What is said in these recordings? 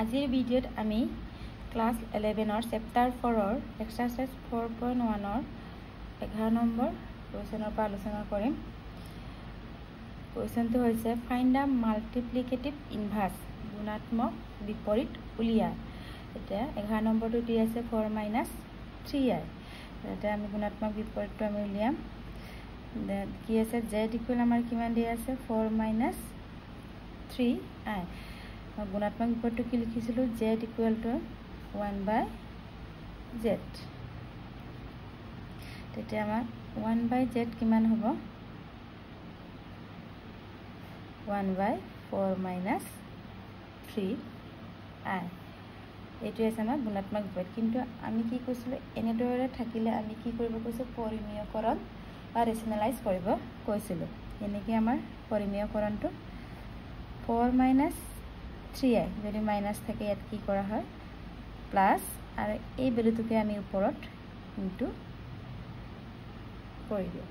আজিৰ ভিডিঅ'ত আমি ক্লাছ 11 চেপ্টাৰ 4 এক্সাৰসাইজ 4.1 11 নম্বৰ কুৱেশ্যনৰ পৰা আলোচনা কৰিম। কুৱেশ্যনটো হৈছে ফাইণ্ড দ্য মাল্টিপ্লিকেটিভ ইনভাৰ্স গুণাত্মক বিপৰীত উলিয়া। এতিয়া 11 নম্বৰটো দি আছে 4 - 3i। এতিয়া আমি গুণাত্মক বিপৰীতটো আমি উলিয়াম। কি আছে z ইকুৱেল আমাৰ কিমান দিয়া আছে 4 - 3i। গুণাত্মক বিপৰীতটো কি লিখিছিলো z ইকুৱেল টু 1/z। তেতিয়া আমাৰ 1/z কিমান হ'ব 1/4 - 3i। এইটো আছে আমাৰ গুণাত্মক বিপৰীত। কিন্তু আমি কি কৈছিলোঁ এনেদৰে থাকিলে আমি কি কৰিব কৈছোঁ পৰিমেয়কৰণ বা ৰেচনেলাইজ কৰিব কৈছিলোঁ। এনেকৈ আমাৰ পৰিমেয়কৰণটো 4 - 3i যদি মাইনাছ থাকে ইয়াত কি কৰা হয় প্লাছ আৰু এই ভেলুটোকে আমি ওপৰত ইনটু কৰি দিওঁ।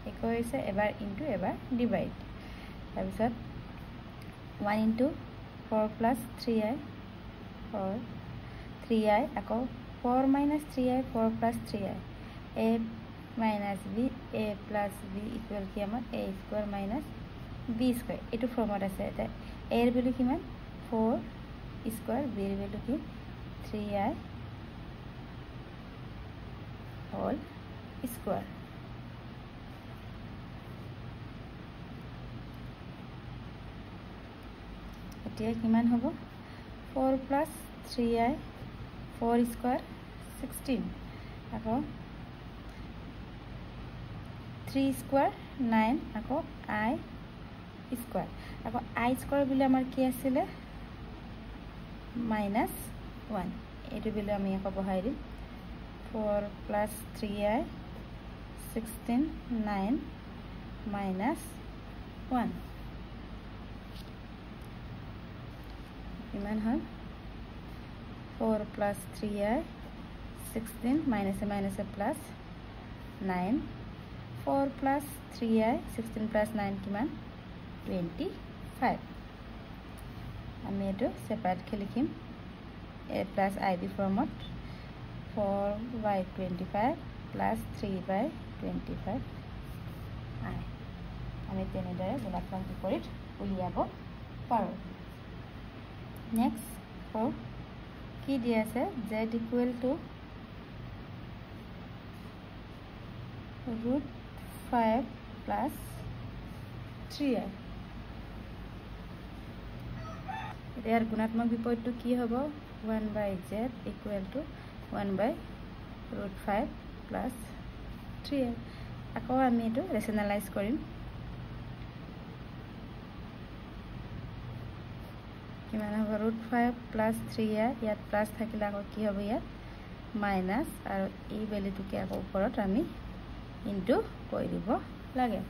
এই হৈছে এবাৰ ইনটু এবাৰ ডিভাইড। তাৰপিছত 1 * 4 + 3i 3i আকৌ 4 - 3i 4 + 3i a - b a + b equal কি আমাৰ a² - b²। এইটো ফৰ্মত আছে। এতিয়া a ৰ ভেলু কিমান 4² b ৰ ভেলু কি 3i² এতিয়া কিমান হ'ব 4 + 3i 4² 16 আকৌ 3² 9 আকৌ i² আকৌ i² বুলি আমাৰ কি আছিলে -1। এইটো বিলে আমি আকৌ বহাই দিম 4 + 3i 16 9 -1 কিমান হ'ল 4 + 3i 16 মাইনাছে প্লাছ 9 4 + 3i 16 + 9 কিমান 25। আমি এইটো সেপাৰেটকৈ লিখিম a + ib ফৰ্মত 4/25 + 3/25i। আমি তেনেদৰে গুণাত্মক বিপৰীত উলিয়াব পাৰোঁ। নেক্সট কি দিয়া আছে z ইকুৱেল টু √5 + 3i। ইয়াৰ গুণাত্মক বিপৰীতটো কি হ'ব 1/z ইকুৱেল টু 1/√5 + 3i। আকৌ আমি এইটো ৰেচনেলাইজ কৰিম। কিমান হ'ব √5 + 3i ইয়াত প্লাছ থাকিলে আকৌ কি হ'ব ইয়াত মাইনাছ আৰু এই ভেলুটোকে আকৌ ওপৰত আমি ইনটু কৰি দিব লাগে।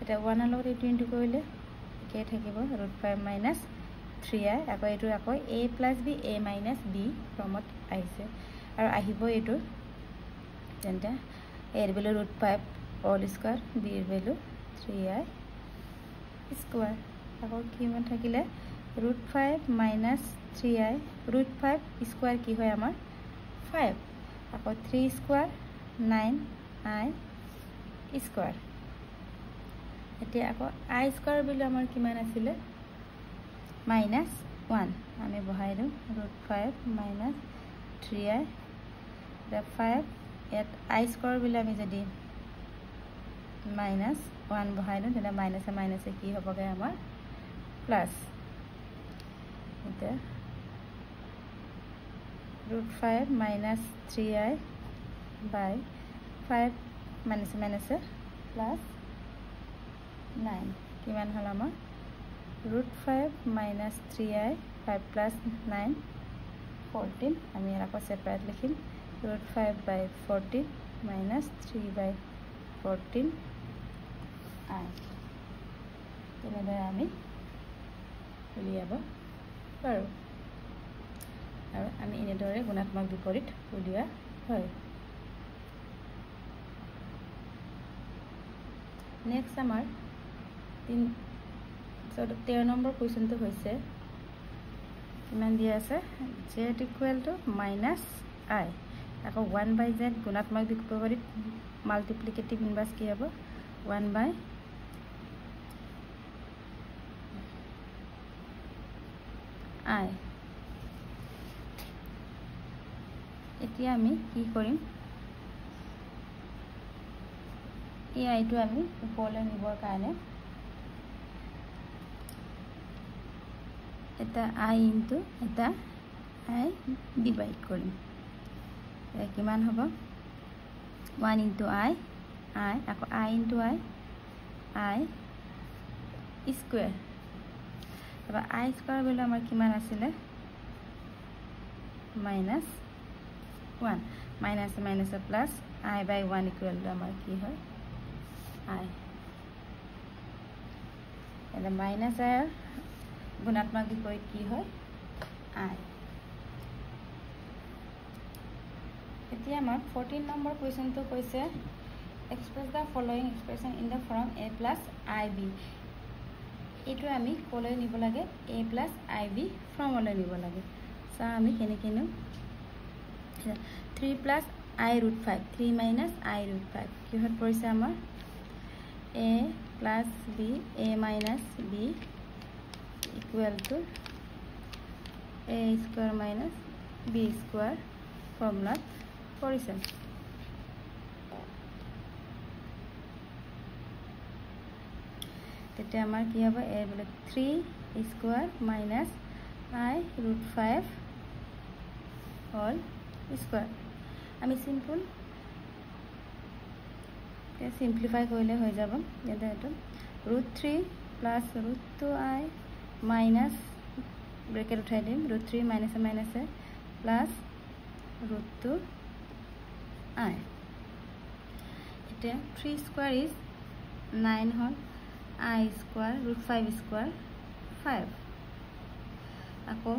এতিয়া 1 ৰ লগত এইটো ইনটু কৰিলে একেই থাকিব √5 - 3i আকৌ এইটো আকৌ a + b a - b ফৰ্মত আহিছে আৰু আহিব এইটো তেন্তে a ৰ ভেলু √5² b ৰ ভেলু 3i² আকৌ কিমান থাকিলে √5 - 3i √5² কি হয় আমাৰ 5 আকৌ 3² 9i²। এতিয়া আকৌ i² বুলি আমাৰ কিমান আছিলে -1। আমি বহাই দিওঁ √5 - 3i 5 ইয়াত i² বুলি আমি যদি -1 বহাই দিওঁ তেতিয়া মাইনাছে কি হ'বগৈ আমাৰ প্লাছ। এতিয়া √5 - 3i / 5 মাইনাছে প্লাছ 9 কিমান হ'ল আমাৰ √5 - 3i 5 + 9 14। আমি আকৌ সেপাৰেট লিখিম √5/14 - 3/14i। তেনেদৰে আমি উলিয়াব পাৰোঁ আৰু আমি এনেদৰে গুণাত্মক বিপৰীত উলিওৱা হয়। নেক্সট আমাৰ 13 নম্বৰ কুৱেশ্যনটো হৈছে কিমান দিয়া আছে z ইকুৱেল টু মাইনাছ আই আকৌ 1/z গুণাত্মক বিপৰীত মাল্টিপ্লিকেটিভ ইনভাৰ্স কি হ'ব 1/i এতিয়া আমি কি কৰিম এই আইটো আমি ওপৰলৈ নিবৰ কাৰণে এটা i ইনটু এটা i ডিভাইড কৰিম কিমান হ'ব 1 ইনটু i আকৌ i ইনটু i স্কয়াৰ এবাৰ i স্কয়াৰ বলে আমাৰ কিমান আছিল minus 1 minus minus plus i by 1 equal to আমাৰ কি হয় i এটা মাইনাস i গুণাত্মক বিপৰীত কি হয় i এতিয়া আমাৰ 14 নম্বৰ কোৱেশ্চনটো কৈছে express the following expression in the form a plus ib এটো আমি কলৈ নিব লাগে a plus ib ফৰ্মলৈ নিব লাগে সো আমি কেনেকৈ নিম 3 plus I root 5 3 minus I root 5 কি হত পৰিছে আমাৰ a plus b a minus b equal to a square minus b square formula পৰিছে তেতে আমাৰ কি হ'ব a বলে 3 square minus I root 5 whole square আমি সিম্পল সিম্পলিফাই কৰিলে হৈ যাব এটা এটা √3 প্লাস √2i মাইনাস ব্ৰেকেট উঠাই দিম √3 মাইনাস মাইনাস প্লাস √2i এটা 3 square is 9 hall i square √5 square 5 আকৌ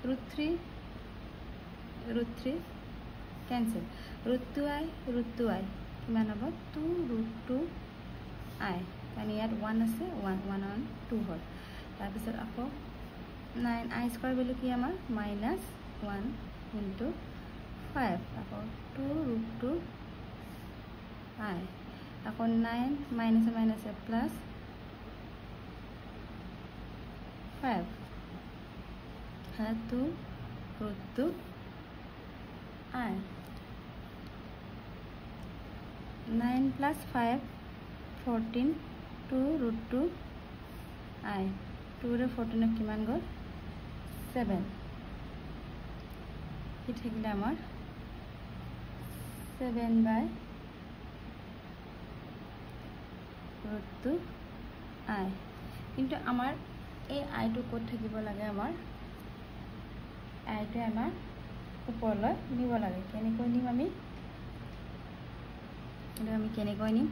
√3 cancel √2i কিমান হ'ব 2√2i কাৰণ ইয়াত 1 আছে 1 1 on 2 হ'ল তাৰ পিছত আকৌ 9i স্কয়াৰ ভ্যালু কি আমাৰ -1 into 5 আকৌ 2√2i আকৌ 9 minus minus plus 5 2√2i 9 plus 5 14 2√2i 2 रे 14 কিমান গল 7 কি থাকিলে আমাৰ 7/√2i কিন্তু আমাৰ এই i টো কত থাকিব লাগে আমাৰ i টো আমাৰ ওপৰলৈ নিব লাগে কেনেকৈ নিম আমি কেনেকৈ নিম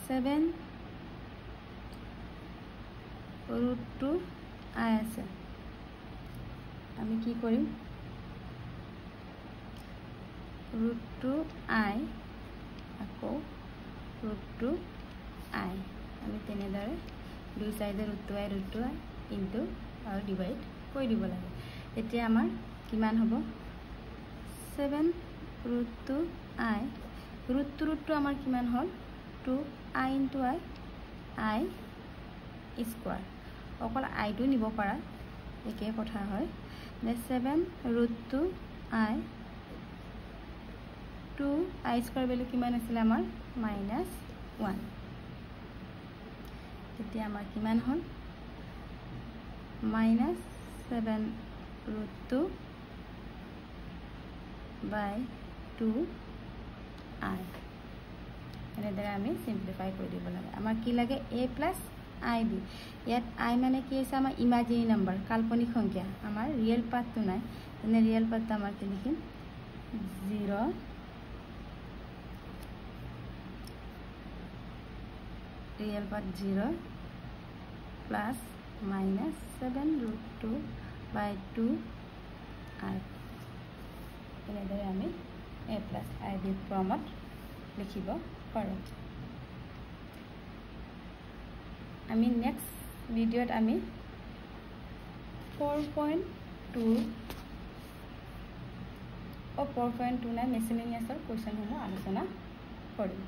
7√2i আছে আমি কি কৰিম √2i আকৌ √2i আমি তেনেদৰে দুই সাইডে √2i ইনটু আৰু ডিভাইড কৰি দিব লাগে এতিয়া আমাৰ কিমান হ'ব 7√2i √2 আমাৰ কিমান হ'ল 2i into i স্কয়াৰ অকল i টো নিব পাৰা একে কথা হয় 7√2i 2i স্কয়াৰ ভ্যালু কিমান আছিল আমাৰ -1 তেতিয়া আমাৰ কিমান হ'ল -7/2i এনেদৰে আমি সিম্পলিফাই কৰি দিব লাগে আমাৰ কি লাগে a plus ib ইয়াত i মানে কি আছে আমাৰ ইমাজিনাৰি নাম্বাৰ কাল্পনিক সংখ্যা আমাৰ ৰিয়েল পাৰ্টটো নাই এনে ৰিয়েল পাৰ্টটো আমাৰ কি লিখিম 0 real part 0 plus minus 7√2/2i এনেদৰে আমি a plus ib ফৰ্মত লিখিব পাৰোঁ আমি নেক্সট ভিডিঅ'ত আমি 4.29 মিসেলেনিয়াছৰ কুৱেশ্যনসমূহ আলোচনা কৰিম।